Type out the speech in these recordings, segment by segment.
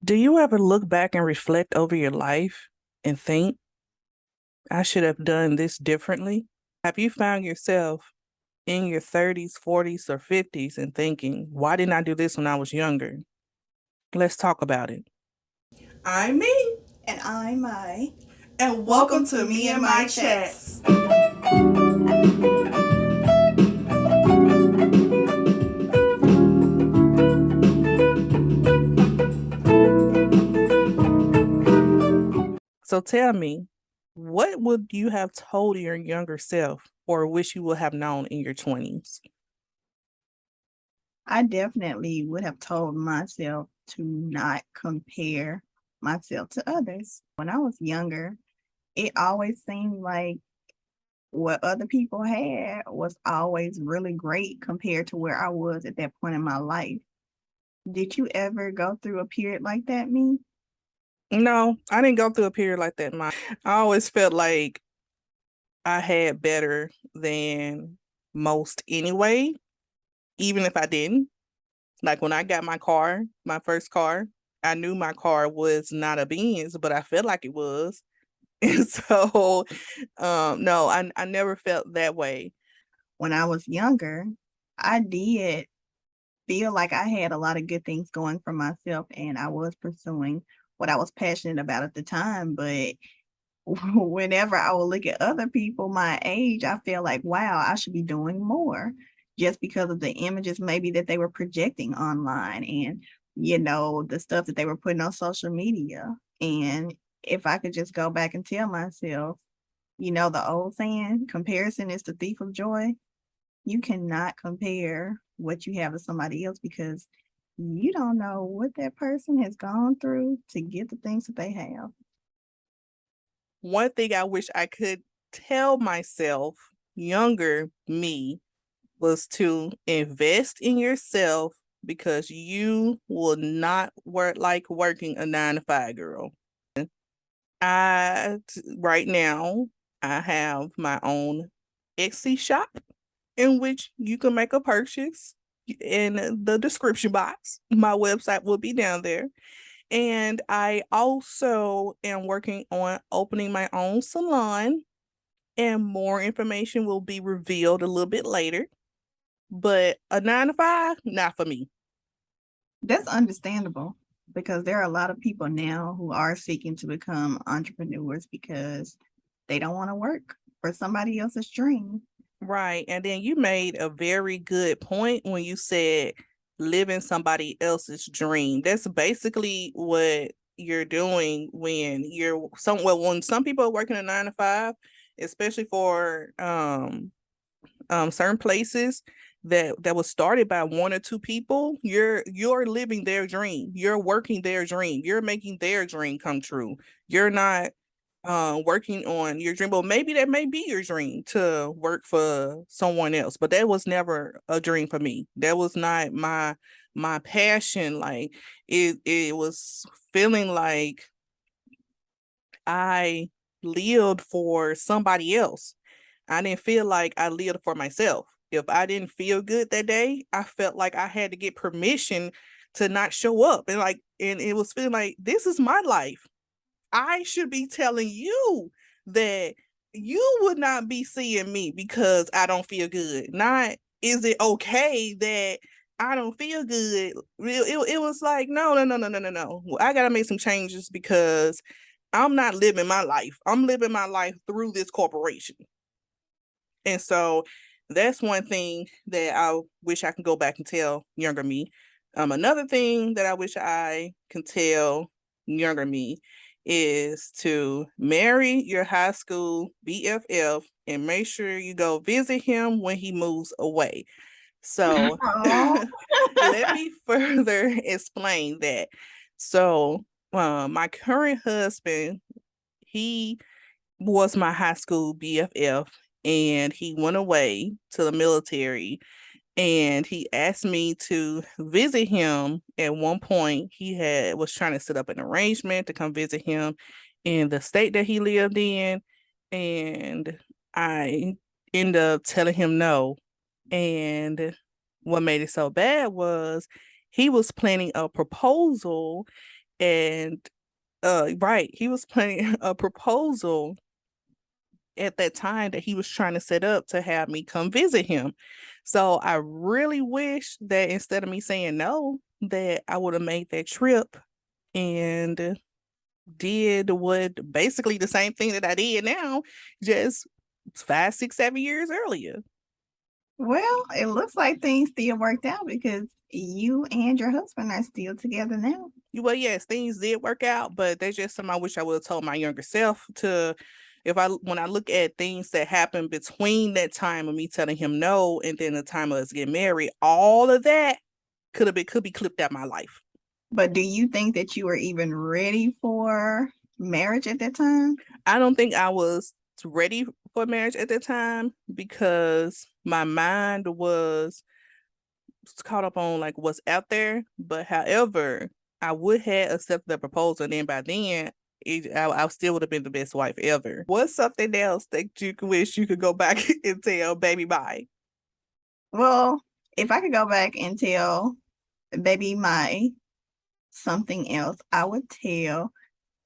Do you ever look back and reflect over your life and think, I should have done this differently? Have you found yourself in your 30s, 40s, or 50s and thinking, why didn't I do this when I was younger? Let's talk about it. I'm me, And I'm I. and welcome Welcome to to Me Me and and My My Chats. Chats. So tell me, what would you have told your younger self or wish you would have known in your 20s? I definitely would have told myself to not compare myself to others. When I was younger, it always seemed like what other people had was always really great compared to where I was at that point in my life. Did you ever go through a period like that, me? No, I didn't go through a period like that in my. I always felt like I had better than most anyway, even if I didn't. Like when I got my car, my first car, I knew my car was not a Benz, but I felt like it was. And so, no, I never felt that way. When I was younger, I did feel like I had a lot of good things going for myself and I was pursuing what I was passionate about at the time. But whenever I would look at other people my age, I feel like, wow, I should be doing more just because of the images maybe that they were projecting online and, the stuff that they were putting on social media. And if I could just go back and tell myself, the old saying, comparison is the thief of joy. You cannot compare what you have to somebody else because you don't know what that person has gone through to get the things that they have. One thing I wish I could tell myself, younger me, was to invest in yourself because you will not work like working a 9 to 5 girl. Right now, I have my own Etsy shop in which you can make a purchase in the description box. My website will be down there. And I also am working on opening my own salon, and more information will be revealed a little bit later. But a 9 to 5, not for me. That's understandable because there are a lot of people now who are seeking to become entrepreneurs because they don't want to work for somebody else's dream. Right. And then you made a very good point when you said living somebody else's dream. That's basically what you're doing when when some people are working a 9 to 5, especially for certain places that was started by one or two people. You're living their dream. You're working their dream. You're making their dream come true. You're not working on your dream. Well, maybe that may be your dream to work for someone else, but that was never a dream for me. That was not my passion. Like it was feeling like I lived for somebody else. I didn't feel like I lived for myself. If I didn't feel good that day, I felt like I had to get permission to not show up. And it was feeling like this is my life. I should be telling you that you would not be seeing me because I don't feel good. Not is it okay that I don't feel good? It was like, no, no, no, no, no, no, no. I got to make some changes because I'm not living my life. I'm living my life through this corporation. And so that's one thing that I wish I could go back and tell younger me. Another thing that I wish I can tell younger me is to marry your high school BFF and make sure you go visit him when he moves away. So Oh, let me further explain that. So, my current husband, he was my high school BFF, and he went away to the military, and he asked me to visit him. At one point he had was trying to set up an arrangement to come visit him in the state that he lived in, and I ended up telling him no. And what made it so bad was he was planning a proposal And right, he was planning a proposal at that time that he was trying to set up to have me come visit him. So I really wish that instead of me saying no, that I would have made that trip and did what basically the same thing that I did now, just 5, 6, 7 years earlier. Well, it looks like things still worked out because you and your husband are still together now. Well, yes, things did work out, but that's just something I wish I would have told my younger self to if I when I look at things that happened between that time of me telling him no and then the time of us getting married, all of that could be clipped out my life. But do you think that you were even ready for marriage at that time? I don't think I was ready for marriage at that time because my mind was caught up on like what's out there. But however, I would have accepted the proposal, and then by then, I still would have been the best wife ever. What's something else that you wish you could go back and tell baby bye? Well, if I could go back and tell baby my something else, I would tell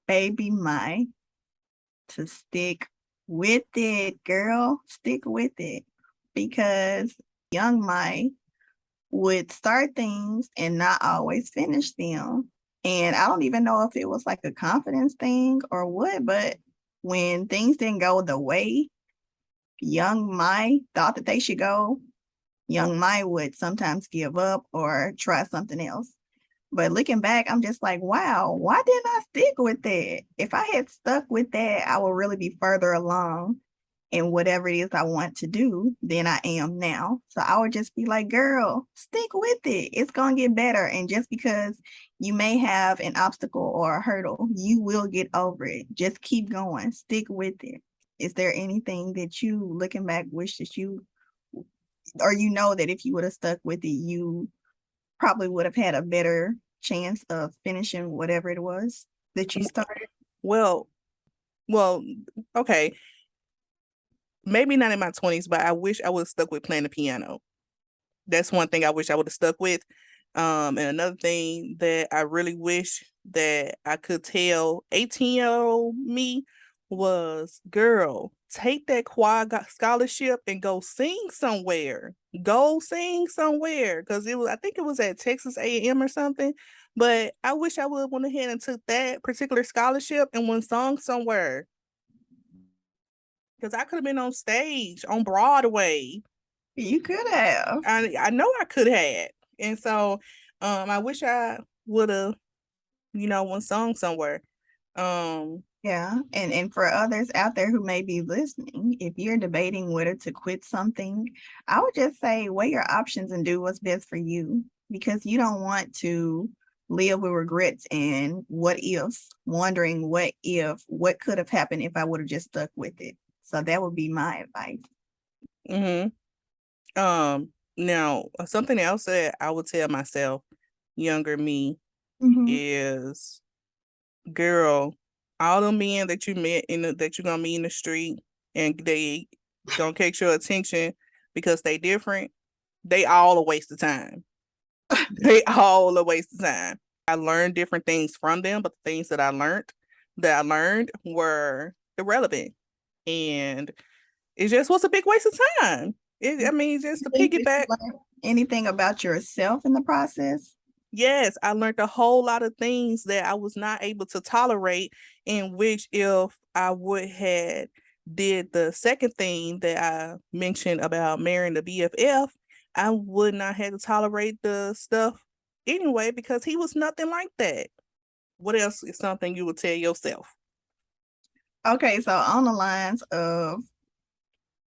baby my to stick with it, girl. Stick with it. Because young my would start things and not always finish them. And I don't even know if it was like a confidence thing or what, but when things didn't go the way young Mai thought that they should go, young Mai would sometimes give up or try something else. But looking back, I'm just like, wow, why didn't I stick with that? If I had stuck with that, I would really be further along in whatever it is I want to do than I am now. So I would just be like, girl, stick with it. It's going to get better. And just because you may have an obstacle or a hurdle, you will get over it. Just keep going. Stick with it. Is there anything that you, looking back, wish that you, or you know that if you would have stuck with it, you probably would have had a better chance of finishing whatever it was that you started? Well, well, okay, maybe not in my 20s, but I wish I would have stuck with playing the piano. That's one thing I wish I would have stuck with. And another thing that I really wish that I could tell 18-year-old me was, girl, take that choir scholarship and go sing somewhere. Go sing somewhere. Because I think it was at Texas A&M or something. But I wish I would have went ahead and took that particular scholarship and went sung somewhere. Because I could have been on stage on Broadway. You could have. I know I could have. And so I wish I would have, one song somewhere. Um Yeah. And for others out there who may be listening, if you're debating whether to quit something, I would just say weigh your options and do what's best for you because you don't want to live with regrets and what ifs, wondering what could have happened if I would have just stuck with it. So that would be my advice. mhm. Now something else that I would tell myself, younger me, Mhm. is, girl, all the men that you met that you're gonna meet in the street and they gonna catch your attention because they different, they all a waste of time. They all a waste of time. I learned different things from them, but the things that I learned were irrelevant. And it just was a big waste of time. I mean, just You to think that you piggyback, learned anything about yourself in the process? yes, I learned a whole lot of things that I was not able to tolerate, in which if I would had did the second thing that I mentioned about marrying the BFF, I would not have to tolerate the stuff anyway because he was nothing like that. What else is something you would tell yourself? Okay, so on the lines of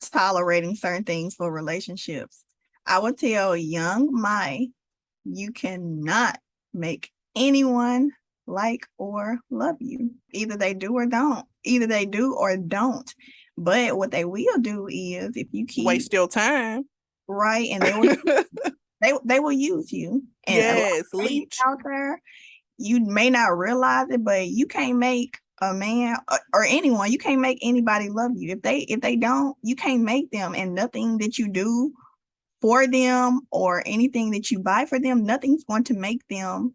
tolerating certain things for relationships, I would tell young Mai, you cannot make anyone like or love you. Either they do or don't. Either they do or don't. But what they will do is if you keep Waste your time. right and they will use you. And a lot Yes, of ladies leech. out there, you may not realize it, but you can't make a man or anyone, you can't make anybody love you. If they don't, you can't make them. And nothing that you do for them or anything that you buy for them, nothing's going to make them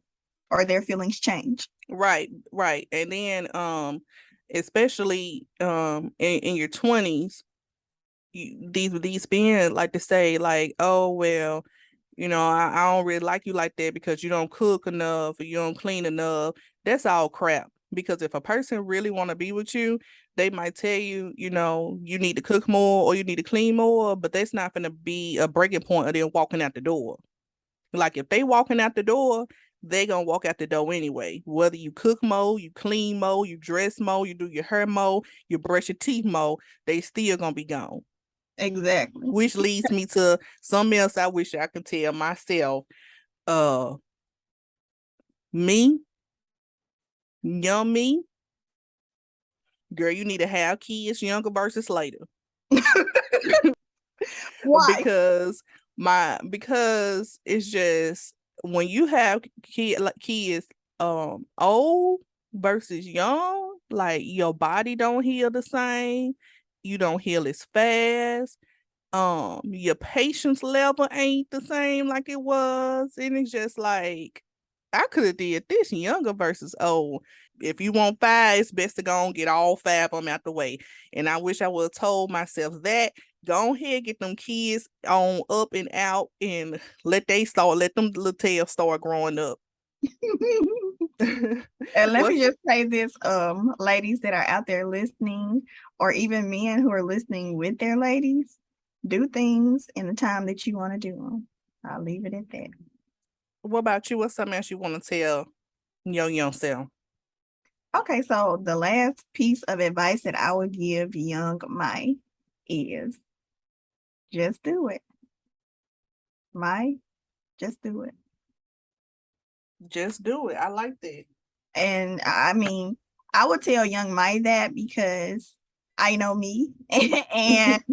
or their feelings change. Right, right. And then especially in your 20s, these men like to say like, oh well, I don't really like you like that because you don't cook enough or you don't clean enough. That's all crap. Because if a person really want to be with you, they might tell you, you need to cook more or you need to clean more, but that's not going to be a breaking point of them walking out the door. Like if they walking out the door, they gonna walk out the door anyway. Whether you cook more, you clean more, you dress more, you do your hair more, you brush your teeth more, they still gonna be gone. Exactly. Which leads me to something else I wish I could tell myself. Uh Me, young me, girl, you need to have kids younger versus later. Why? Because it's just when you have kids old versus young, like your body don't heal the same, you don't heal as fast, your patience level ain't the same like it was, and it's just like I could have did this younger versus old. If you want five, it's best to go and get all five of them out the way. And I wish I would have told myself that. Go ahead, get them kids on up and out, and let them little tails start growing up. And let me What's just say this, ladies that are out there listening, or even men who are listening with their ladies, do things in the time that you want to do them. I'll leave it at that. what about you? What's something else you want to tell your young self? Okay, so the last piece of advice that I would give young Mai is just do it. Mai, just do it. Just do it. I like that. And I mean, I would tell young Mai that because I know me and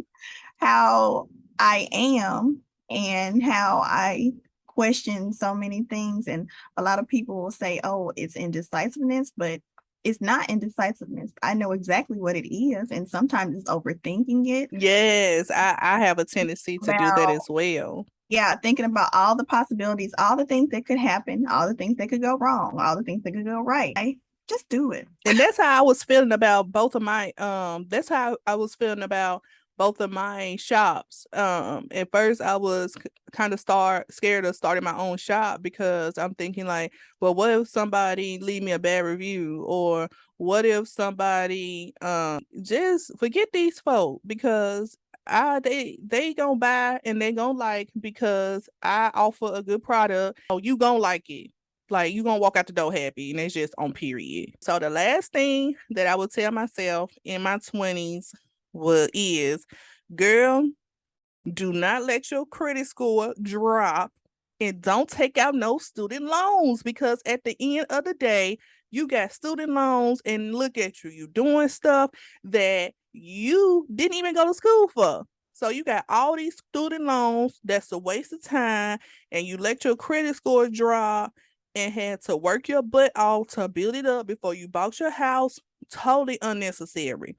how I am and how I question so many things. And a lot of people will say, oh, it's indecisiveness, but it's not indecisiveness. I know exactly what it is. And sometimes it's overthinking it. Yes, I have a tendency to do that About, as well. yeah, thinking about all the possibilities, all the things that could happen, all the things that could go wrong, all the things that could go right. Just do it. And that's how I was feeling about both of my that's how I was feeling about both of my shops. At first I was kind of scared of starting my own shop because I'm thinking like, well, what if somebody leave me a bad review, or what if somebody just forget these folk because they gonna buy and they gonna like because I offer a good product. Oh, you gonna like it. Like you gonna walk out the door happy, and it's just on period. So the last thing that I would tell myself in my 20s is, girl, do not let your credit score drop, and don't take out no student loans, because at the end of the day, you got student loans and look at you doing stuff that you didn't even go to school for. So you got all these student loans that's a waste of time, and you let your credit score drop and had to work your butt off to build it up before you bought your house. Totally unnecessary.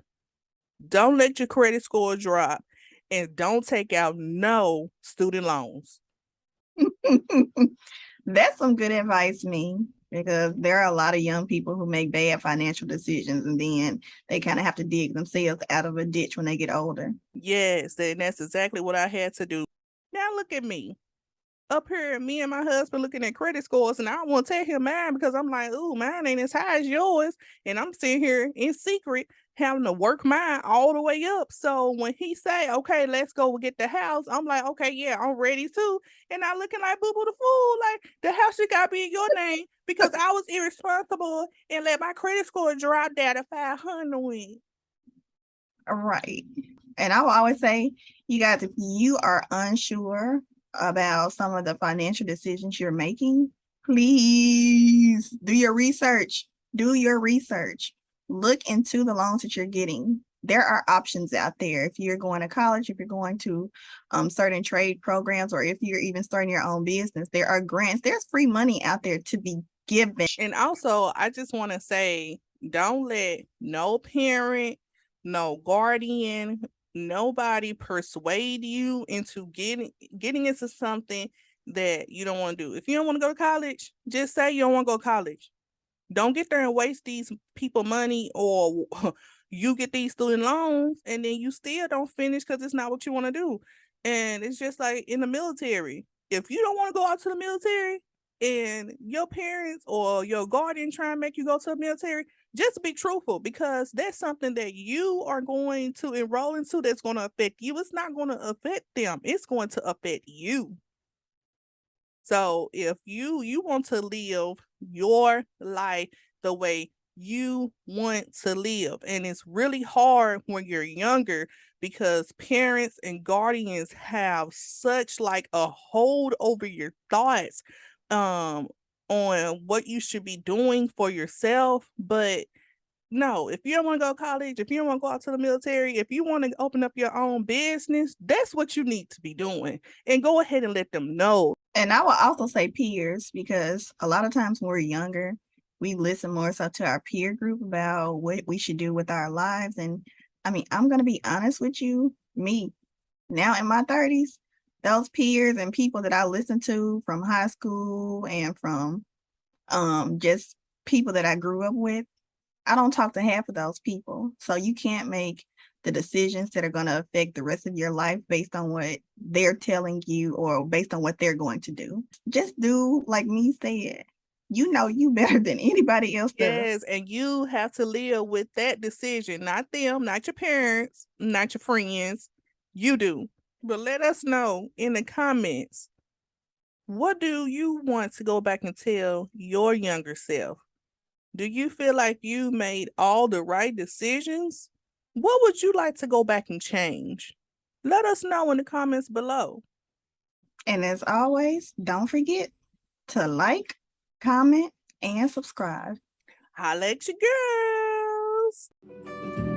Don't let your credit score drop, and don't take out no student loans. That's some good advice, me, because there are a lot of young people who make bad financial decisions and then they kind of have to dig themselves out of a ditch when they get older. Yes, and that's exactly what I had to do. Now look at me up here, me and my husband looking at credit scores, and I don't want to tell him mine because I'm like, ooh, mine ain't as high as yours. And I'm sitting here in secret having to work mine all the way up. So when he say, okay, let's go get the house, I'm like, okay, yeah, I'm ready too. And I looking like boo boo the fool, like the house should got to be in your name because I was irresponsible and let my credit score drop down to 500. Right. And I will always say, you guys, if you are unsure about some of the financial decisions you're making, please do your research. Do your research. Look into the loans that you're getting. There are options out there. If you're going to college, if you're going to certain trade programs, or if you're even starting your own business, there are grants. There's free money out there to be given. And also, I just want to say, don't let no parent, no guardian, nobody persuade you into getting into something that you don't want to do. If you don't want to go to college, just say you don't want to go to college. Don't get there and waste these people money, or you get these student loans and then you still don't finish because it's not what you want to do. And it's just like in the military. If you don't want to go out to the military and your parents or your guardian try and make you go to the military, just be truthful, because that's something that you are going to enroll into that's going to affect you. It's not going to affect them. It's going to affect you. So if you want to live your life the way you want to live, and it's really hard when you're younger because parents and guardians have such like a hold over your thoughts um on what you should be doing for yourself. But no, if you don't want to go to college, if you don't want to go out to the military, if you want to open up your own business, that's what you need to be doing. And go ahead and let them know. And I will also say peers, because a lot of times when we're younger, we listen more so to our peer group about what we should do with our lives. And I mean, I'm going to be honest with you, me now in my 30s, those peers and people that I listened to from high school and from just people that I grew up with, I don't talk to half of those people. So you can't make the decisions that are going to affect the rest of your life based on what they're telling you or based on what they're going to do. Just do like me said. You know you better than anybody else does. Yes, and you have to live with that decision, not them, not your parents, not your friends. You do. But let us know in the comments, what do you want to go back and tell your younger self? Do you feel like you made all the right decisions? What would you like to go back and change? Let us know in the comments below. And as always, don't forget to like, comment, and subscribe. Holla at you girls.